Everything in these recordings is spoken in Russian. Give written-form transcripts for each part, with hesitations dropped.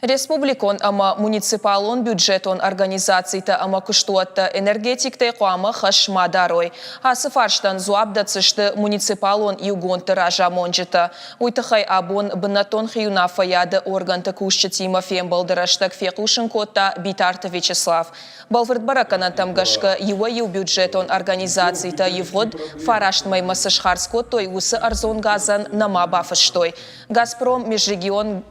Республикон ама муниципалон бюджетон организацийта ама куштуатта энергетикте қуамы хашмадарой. Асы фарштан зуабдацышты муниципалон югонты ража монжыта. Уйтахай абон бынатон хиюна фаяды органты кушчы тима фембалдыраштак фекушын котта Битарта Вячеслав. Балвырд бараканан тамгашка юаю бюджетон организацийта евгод фараштмай масышхарскот той усы арзон газан нама бафыштой. Газпром межрегион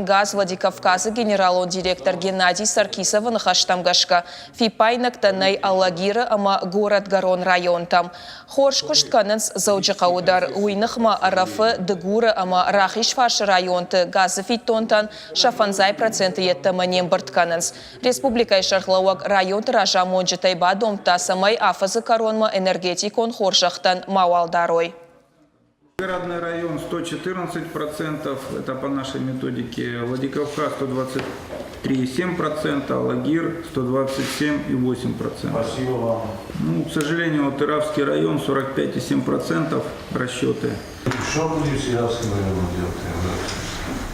газ Владикавказа генералон директор Геннадий Саркисов нахаштамгашка фипайнак танай аллагира ама город Гарон район там. Хорш куштканынс зауджака удар уйнахма арафы дегура ама рахиш фаш районты газы фиттонтан шафанзай проценты еттаманем бартканынс. Республика шархлауак район ража монжитай бадом та самай афазы коронма энергетикон хоршахтан мауалдарой. Городный район 114%, это по нашей методике, Владикавказ 123,7%, Алагир 127,8%. Спасибо вам. Ну, к сожалению, Иравский район 45,7% расчеты. Что будет с Иравским районом делать?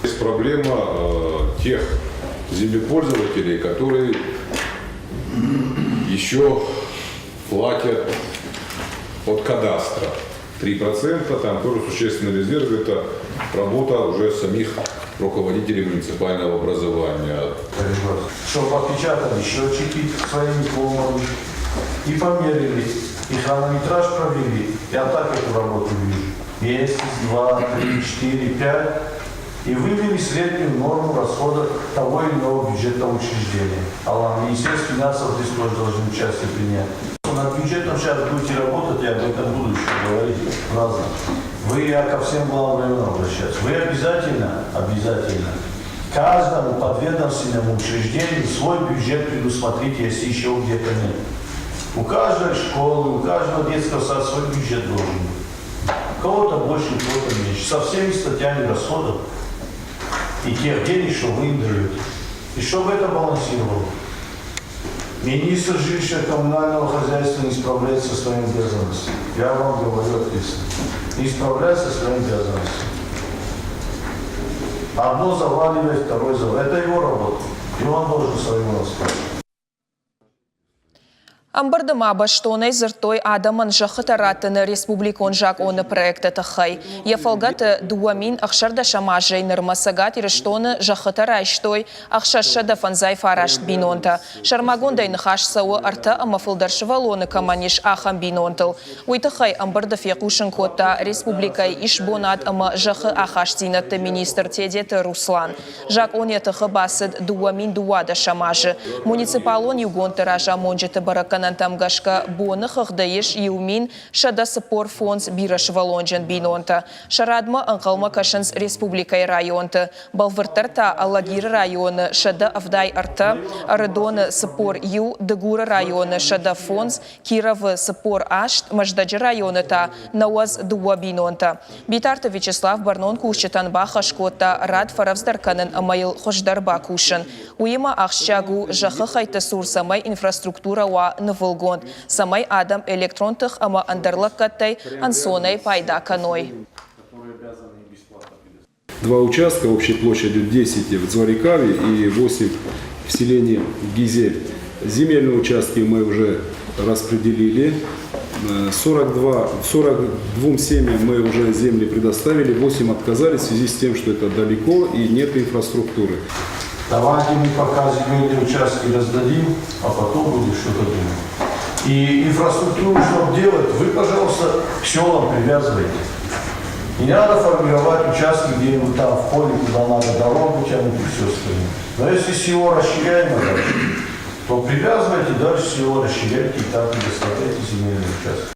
Есть проблема тех землепользователей, которые еще платят от кадастра. 3%, там тоже существенный резерв, это работа уже самих руководителей муниципального образования. Чтобы отпечатали счетчики своими комнатами и померили, и хронометраж провели. Я так эту работу вижу. Месяц, 2, 3, 4, 5. И вывели среднюю норму расхода того или иного бюджетного учреждения. Министерство финансов здесь тоже должны участие принять. Над бюджетом сейчас будете работать, я об этом буду еще говорить разно. Вы ко всем главам района обращаться. Вы обязательно каждому подведомственному учреждению свой бюджет предусмотрите, если еще где-то нет. У каждой школы, у каждого детского сада свой бюджет должен быть. У кого-то больше, у кого-то меньше. Со всеми статьями расходов и тех денег, что вы им даете. И чтобы это балансировало. Министр жилищно-коммунального хозяйства не справляется со своими обязанностями. Я вам говорю ответственно. Не справляется со своими обязанностями. Одно заваливает, второе заваливает. Это его работа. И он должен своему рассказать. Амбардыма баштонай зыртой адаман жахытаратыны республикон жак оны проекты тахай. Ефалгаты дуамин ахшарда шамажай нырмасагат ирыштоны жахытарайштой ахшашада фанзай фарашт бинонта. Шармагондай нахаш сауы арта амафылдаршы валоны каманиш ахам бинонтыл. Уйтахай амбарды фекушын кота республикай ишбонат ама жахы ахаштинатты министр тедеты Руслан. Жак онетахы басыд дуамин дуада шамажы. Муниципалон югонты ража монжеты баракана Тамгашка боны хыгдаеш юмин шада спор фонс бираш валонжен бинонта. Шарадма анкалма кашынс республикай районты. Балвыртарта Алагир районы шада авдай арта. Арадоны спор ю дегура районы шада фонс. Кировы спор ашт маждаджи районы та науаз дуа бинонта. Битарта Вячеслав барнон кушчетан баха шкота рад фаравздарканын амайл хождарба кушын. Уима ахщагу жахы хайты сурсамай инфраструктура ва Волгонд. Самай адам электронтых ама андарлаккаттай ансонай пайда каной. Два участка общей площадью 10 в Зворикаве и 8 в селении Гизель. Земельные участки мы уже распределили. 42 семьям мы уже земли предоставили, 8 отказались в связи с тем, что это далеко и нет инфраструктуры. Давайте мы пока земельные участки раздадим, а потом будет что-то думать. И инфраструктуру, чтобы делать, вы, пожалуйста, к селам привязывайте. Не надо формировать участки где-нибудь там в поле, куда надо дорогу тянуть и все остальное. Но если село расширяемо дальше, то привязывайте дальше село, расширяйте и там предоставляйте земельные участки.